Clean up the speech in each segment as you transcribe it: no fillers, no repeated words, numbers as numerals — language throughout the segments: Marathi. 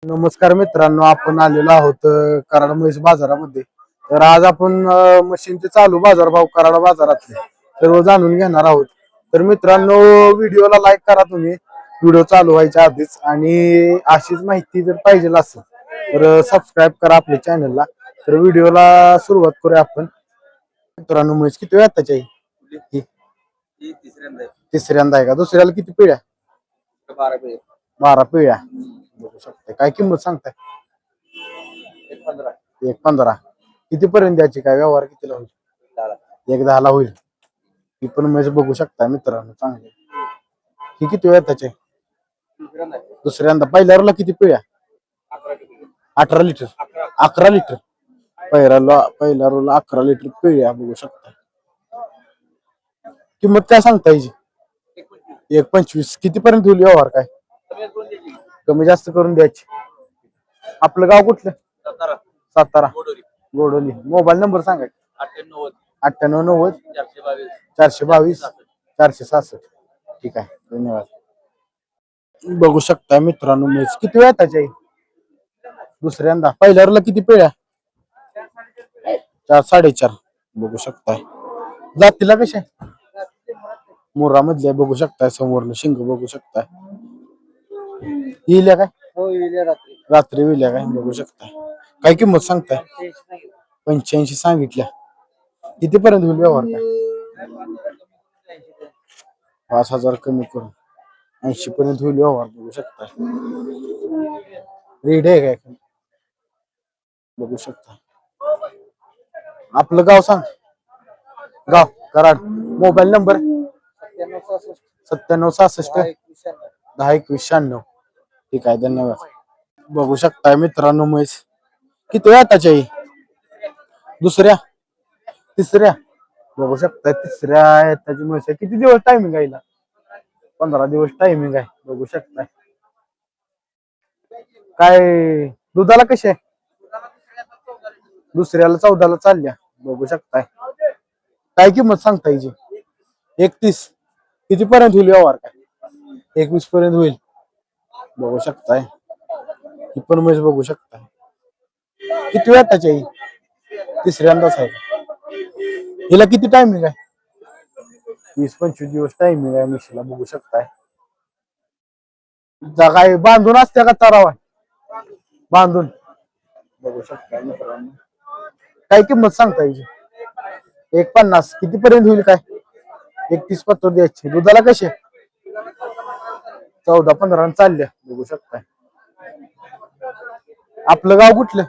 नमस्कार मित्रांनो, आपण आलेलो आहोत कराड म्हैस बाजारामध्ये. तर आज आपण मशीनचे चालू बाजारभाव कराड बाजारातले सर्व जाणून घेणार आहोत. तर मित्रांनो, व्हिडिओला लाईक करा तुम्ही व्हिडिओ चालू व्हायच्या आधीच, आणि अशीच माहिती जर पाहिजे असेल तर सबस्क्राईब करा आपल्या चॅनलला. तर व्हिडिओला सुरुवात करूया आपण. मित्रांनो, म्हैस किती वेळ त्याची आहे? तिसऱ्यांदा आहे का? दुसऱ्याला किती पिढ्या? 12 पिढ्या बघू शकते. काय किंमत सांगताय? 1.15. किती पर्यंत द्यायची? काय व्यवहार कितीला होईल? 1.10 होईल. ही पण म्हैस बघू शकता मित्रांनो, चांगली. ही किती वेळ त्याचे? दुसऱ्यांदा. पहिल्याला किती पिळ्या? 18 लिटर. 11 लिटर पहिल्या रोला 11 लिटर पिळ्या बघू शकता. किंमत काय सांगता याची? 1.25. किती पर्यंत होईल व्यवहार? काय कमी जास्त करून द्यायची? आपलं गाव कुठलं? सातारा गोडोली. मोबाईल नंबर सांगा. 9890 422 466. ठीक आहे, धन्यवाद. बघू शकता मित्रांनो, म्हैस किती वेळ त्याची? दुसऱ्यांदा. पहिल्याला किती पिळ्या? 4 4.5. बघू शकताय. जातीला कशा? मुर्रा मधले बघू शकताय. समोरनं शिंग बघू शकताय. हिल्या काय? रात्री विल्या काय बघू शकता. काय किंमत सांगताय? 85 सांगितल्या. किती पर्यंत होईल व्यवहार? काय 5,000 कमी करून 80 पर्यंत होईल व्यवहार बघू शकता. रेड आहे काय बघू शकता. आपलं गाव सांग. गाव कराड. Mobile number 9766 10 21 96. ठीक आहे, धन्यवाद. बघू शकताय मित्रांनो, म्हैस किती वेळ त्याची? दुसऱ्या तिसऱ्या बघू शकता. तिसऱ्या त्याची म्हैस आहे. किती दिवस टायमिंग आहे? 15 दिवस टायमिंग आहे बघू शकता. काय दुधाला कशी आहे? दुसऱ्याला 14ला चालल्या बघू शकताय. काय किंमत सांगता याची? 31. किती पर्यंत होईल व्यवहार? काय 21 पर्यंत होईल बघू शकताय. ही पण म्हैस बघू शकता. किती वेळ त्याची? तिसऱ्यांदाच आहे. हिला किती टायमिंग आहे? 20-25 दिवस टायमिंग आहे म्हशीला बघू शकताय. काय बांधून असते का चरावा? बांधून बघू शकता मित्रांनो. काय किंमत सांगता याची? 1.50. किती पर्यंत होईल? काय 31 पत्तर द्यायची. दुधाला कशी? 14-15 चालल्या बघू शकताय. आपलं गाव कुठलं?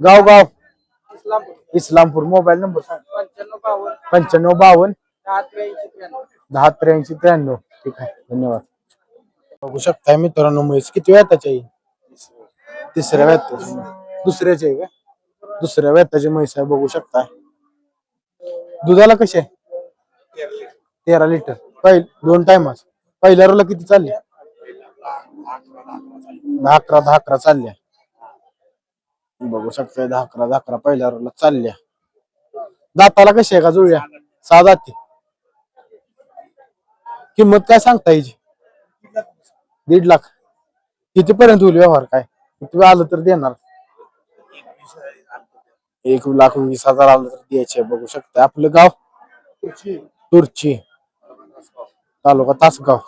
गाव इस्लामपूर. मोबाईल नंबर सांग. 9552 1083 93. ठीक आहे, धन्यवाद. बघू शकताय मित्रांनो, म्हैस किती वेळ त्याची? तिसऱ्या वेताची. दुसऱ्याची आहे का? दुसऱ्या वेताची म्हैस आहे बघू शकताय. दुधाला कशी आहे? 13 लिटर. दोन टायमाच. पहिल्या रोला किती चालली? 10-11 चालल्या बघू शकताय. 10-11 पहिल्या रोला चालल्या. दाताला कशी आहे? का जुळ्या? 6 दाती. किंमत काय सांगता याची? 1.5 लाख. किती पर्यंत होईल व्यवहार? काय किती आलं तर देणार? 1,20,000 आलं तर द्यायचे बघू शकता. आपलं गाव? तुर्ची. तालुका तासगाव,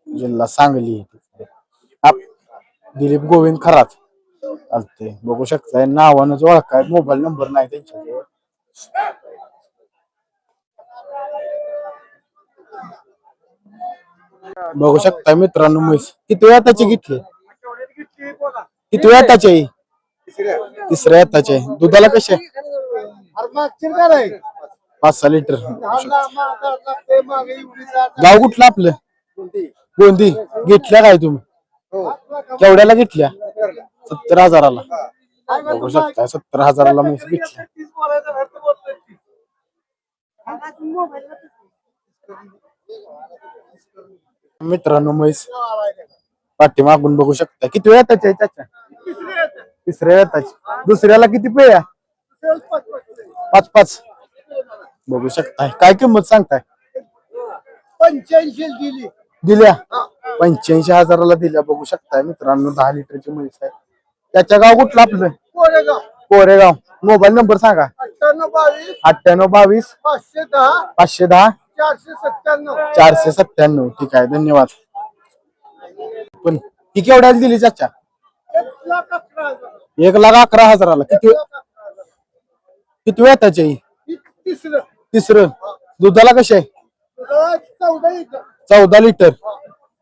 जिल्हा सांगली. दिलीप गोविंद खरात चालते बघू शकताय. नावानं ओळखाय. मोबाईल नंबर नाही त्यांच्याजवळ. बघू शकता मित्रांनो, म्हैस किती वेळ त्याची घेतली? किती वेळ त्याची? तिसऱ्या येताचे. दुधाला कसे? 5-6 लिटर. गाव कुठलं आपलं? गोंदी. घेतल्या काय तुम्ही? केवढ्याला घेतल्या? 70,000ला बघू शकता. 70,000ला म्हैस घेतल्या. मित्रांनो, म्हैस पाठीमागून बघू शकता. किती वेळ त्याच्या? तिसऱ्या येताची. दुसऱ्याला किती पिळ्या? 5-5 बघू शकताय. काय किंमत सांगताय? 85 दिली. दिल्या 85,000ला दिल्या. बघू शकताय मित्रांनो 10 लिटरची म्हैस आहे. त्याच्या गाव कुठलं आपलं? कोरेगाव. मोबाईल नंबर सांगा. 9822 510 497. ठीक आहे, धन्यवाद. पण ती केवढ्याला दिली चाचा? 1,11,000ला. किती वेळ त्याची? तिसरं. दुधाला कशी आहे? 14 लिटर.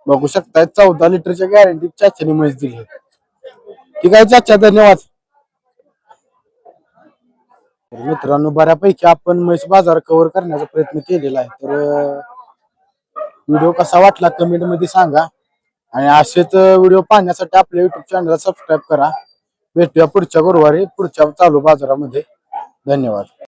बघू शकताय 14 लिटरच्या गॅरंटी चाच्याने म्हैस दिली. ठीक आहे चाचा, धन्यवाद. मित्रांनो बऱ्यापैकी आपण म्हैस बाजार कव्हर करण्याचा प्रयत्न केलेला आहे. तर व्हिडिओ कसा वाटला कमेंट मध्ये सांगा आणि असेच व्हिडिओ पाहण्यासाठी आपल्या युट्यूब चॅनलला सबस्क्राईब करा. भेटूया पुढच्या गुरुवारी पुढच्या चालू बाजारामध्ये. धन्यवाद.